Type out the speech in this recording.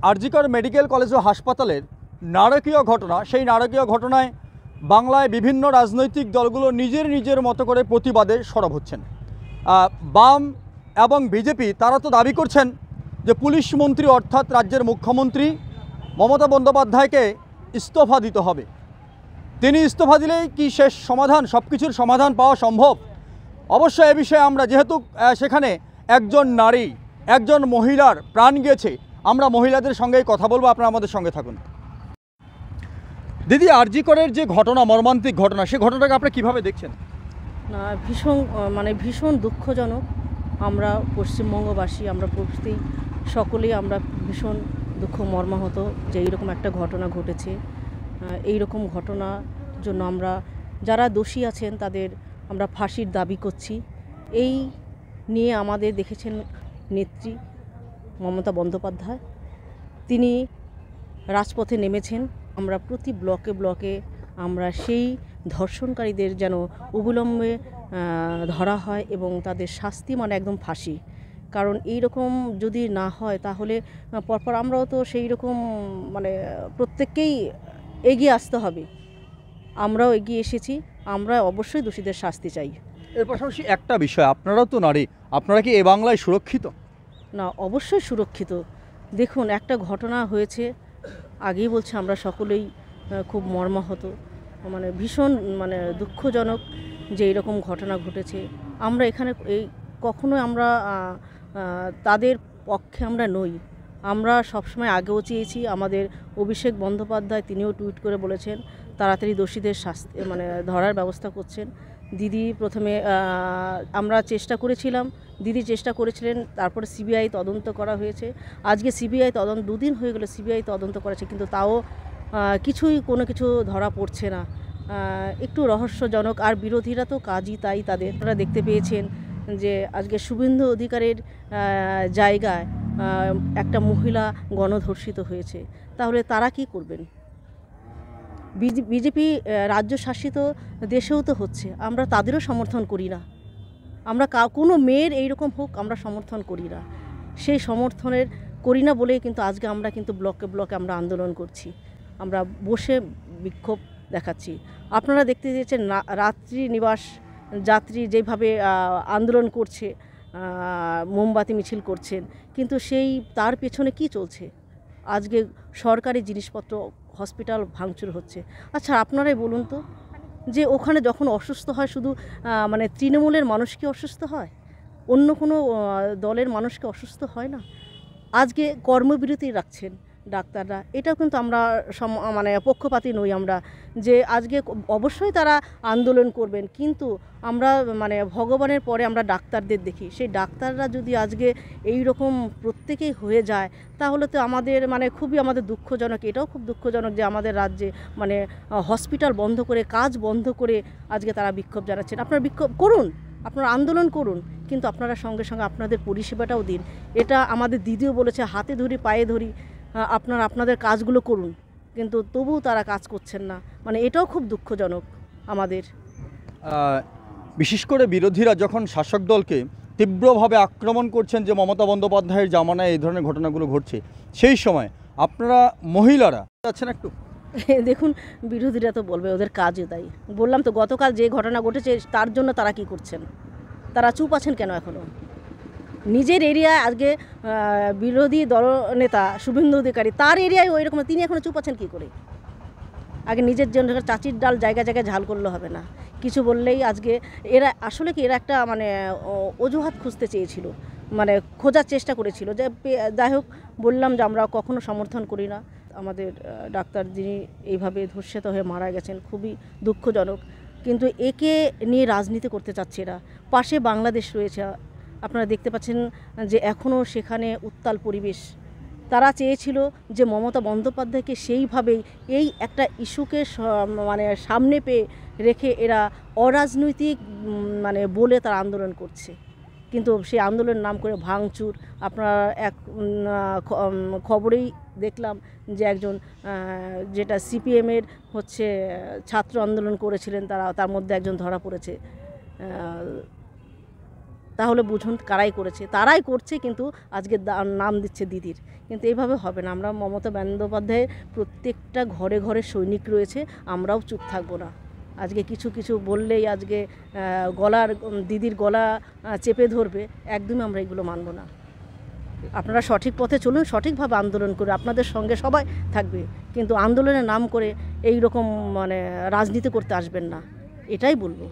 RG Kar medical college ও হাসপাতালের নারকীয় ঘটনা, সেই নারকীয় ঘটনায় বাংলায় বিভিন্ন রাজনৈতিক দলগুলো নিজের মতো করে প্রতিবাদে সরব হচ্ছেন। বাম এবং বিজেপি তারা তো দাবি করছেন যে পুলিশ মন্ত্রী অর্থাৎ রাজ্যের মুখ্যমন্ত্রী মমতা বন্দ্যোপাধ্যায়কে ইস্তফা দিতে হবে। তিনি ইস্তফা দিলেই কি শেষ সমাধান, সব কিছুর সমাধান পাওয়া সম্ভব? অবশ্য এ বিষয়ে আমরা যেহেতু সেখানে একজন নারী, একজন মহিলার প্রাণ গিয়েছে, আমরা মহিলাদের সঙ্গেই কথা বলবো। আপনারা আমাদের সঙ্গে থাকুন। দিদি, আরজিকরের যে ঘটনা, মর্মান্তিক ঘটনা, সেই ঘটনাটাকে আপনি কীভাবে দেখছেন? না, ভীষণ দুঃখজনক। আমরা পশ্চিমবঙ্গবাসী, আমরা সকলেই আমরা ভীষণ দুঃখ মর্মাহত যে এইরকম একটা ঘটনা ঘটেছে। এইরকম ঘটনার জন্য আমরা যারা দোষী আছেন তাদের আমরা ফাঁসির দাবি করছি। এই নিয়ে আমাদের দেখেছেন নেত্রী মমতা বন্দ্যোপাধ্যায়, তিনি রাজপথে নেমেছেন। আমরা প্রতি ব্লকে ব্লকে আমরা সেই ধর্ষণকারীদের যেন অবিলম্বে ধরা হয় এবং তাদের শাস্তি মানে একদম ফাঁসি। কারণ এই রকম যদি না হয় তাহলে পরপর আমরাও তো সেই রকম প্রত্যেককেই এগিয়ে আসতে হবে। আমরাও এগিয়ে এসেছি, আমরা অবশ্যই দোষীদের শাস্তি চাই। এর পাশাপাশি একটা বিষয়, আপনারাও তো নারী, আপনারা কি এ বাংলায় সুরক্ষিত? না, অবশ্যই সুরক্ষিত। দেখুন, একটা ঘটনা হয়েছে, আগেই বলছি আমরা সকলেই খুব মর্মাহত, ভীষণ দুঃখজনক যে এরকম ঘটনা ঘটেছে। আমরা এখানে কখনোই আমরা তাদের পক্ষে আমরা নই। আমরা সবসময় আগেও চেয়েছি, আমাদের অভিষেক বন্দ্যোপাধ্যায় তিনিও টুইট করে বলেছেন তাড়াতাড়ি দোষীদের শাস্তি ধরার ব্যবস্থা করছেন। দিদি প্রথমে আমরা চেষ্টা করেছিলাম, দিদি চেষ্টা করেছিলেন, তারপরে সিবিআই তদন্ত করা হয়েছে। আজকে সিবিআই তদন্ত, দুদিন হয়ে গেল সিবিআই তদন্ত করেছে, কিন্তু তাও কোনো কিছু ধরা পড়ছে না। একটু রহস্যজনক। আর বিরোধীরা তো কাজই তাই তাদের। আপনারা দেখতে পেয়েছেন যে আজকে শুভেন্দু অধিকারের জায়গায় একটা মহিলা গণধর্ষিত হয়েছে, তাহলে তারা কি করবেন? বিজেপি রাজ্য শাসিত দেশেও তো হচ্ছে, আমরা তাদেরও সমর্থন করি না। আমরা কোনো মেয়ের এইরকম হোক আমরা সমর্থন করি না। সেই সমর্থনের করি না বলেই কিন্তু আজকে আমরা কিন্তু ব্লকে ব্লকে আমরা আন্দোলন করছি, আমরা বসে বিক্ষোভ দেখাচ্ছি। আপনারা দেখতে চেয়েছেন রাত্রি নিবাস যাত্রী যেভাবে আন্দোলন করছে, মোমবাতি মিছিল করছেন, কিন্তু তার পেছনে কি চলছে? আজকে সরকারি জিনিসপত্র, হসপিটাল ভাঙচুর হচ্ছে। আচ্ছা, আপনারাই বলুন তো, যে ওখানে যখন অসুস্থ হয় শুধু তৃণমূলের মানুষ কি অসুস্থ হয়? অন্য কোনো দলের মানুষকে অসুস্থ হয় না? আজকে কর্মবিরতি রাখছেন ডাক্তাররা, এটাও কিন্তু আমরা পক্ষপাতী নই আমরা, যে আজকে অবশ্যই তারা আন্দোলন করবেন, কিন্তু আমরা ভগবানের পরে আমরা ডাক্তারদের দেখি। সেই ডাক্তাররা যদি আজকে এই রকম প্রত্যেকেই হয়ে যায়, তাহলে তো আমাদের খুবই আমাদের দুঃখজনক। এটাও খুব দুঃখজনক যে আমাদের রাজ্যে হসপিটাল বন্ধ করে, কাজ বন্ধ করে আজকে তারা বিক্ষোভ জানাচ্ছেন। আপনারা বিক্ষোভ করুন, আপনারা আন্দোলন করুন, কিন্তু আপনারা সঙ্গে সঙ্গে আপনাদের পরিষেবাটাও দিন। এটা আমাদের দিদিও বলেছে, হাতে ধরি পায়ে ধরি, আপনারা আপনাদের কাজগুলো করুন, কিন্তু তবুও তারা কাজ করছেন না। এটাও খুব দুঃখজনক আমাদের। বিশেষ করে বিরোধীরা যখন শাসক দলকে তীব্রভাবে আক্রমণ করছেন যে মমতা বন্দ্যোপাধ্যায়ের জামানায় এই ধরনের ঘটনাগুলো ঘটছে, সেই সময় আপনারা মহিলারা আছেন একটু দেখুন, বিরোধীরা তো বলবে ওদের কাজে তাই। বললাম তো, গতকাল যে ঘটনা ঘটেছে তার জন্য তারা কি করছেন? তারা চুপ আছেন কেন এখনও? নিজের এরিয়ায় আজকে বিরোধী দলনেতা শুভেন্দু অধিকারী, তার এরিয়ায় ওই রকম, তিনি এখনও চুপ আছেন কী করে? আগে নিজের জন্য চাচির ডাল জায়গায় জায়গায় ঝাল করলে হবে না। কিছু বললেই আজকে এরা আসলে কি, এরা একটা অজুহাত খুঁজতে চেয়েছিল, খোঁজার চেষ্টা করেছিল। যে যাই হোক, বললাম যে আমরা কখনো সমর্থন করি না। আমাদের ডাক্তার যিনি এইভাবে ধর্ষিত হয়ে মারা গেছেন, খুবই দুঃখজনক। কিন্তু একে নিয়ে রাজনীতি করতে চাচ্ছে এরা। পাশে বাংলাদেশ রয়েছে, আপনারা দেখতে পাচ্ছেন যে এখনও সেখানে উত্তাল পরিবেশ। তারা চেয়েছিল যে মমতা বন্দ্যোপাধ্যায়কে সেইভাবেই এই একটা ইস্যুকে সামনে পেয়ে রেখে এরা অরাজনৈতিক বলে তারা আন্দোলন করছে, কিন্তু সেই আন্দোলনের নাম করে ভাঙচুর। আপনারা এক খবরেই দেখলাম যে একজন যেটা সিপিএমের ছাত্র আন্দোলন করেছিলেন, তার মধ্যে একজন ধরা পড়েছে। তাহলে বুঝুন কারাই করেছে, তারাই করছে, কিন্তু আজকে নাম দিচ্ছে দিদির। কিন্তু এইভাবে হবে না। আমরা মমতা বন্দ্যোপাধ্যায়ের প্রত্যেকটা ঘরে ঘরে সৈনিক রয়েছে, আমরাও চুপ থাকবো না। আজকে কিছু কিছু বললেই আজকে দিদির গলা চেপে ধরবে, একদমই আমরা এগুলো মানব না। আপনারা সঠিক পথে চলুন, সঠিকভাবে আন্দোলন করে আপনাদের সঙ্গে সবাই থাকবে, কিন্তু আন্দোলনের নাম করে এই রকম রাজনীতি করতে আসবেন না, এটাই বলবো।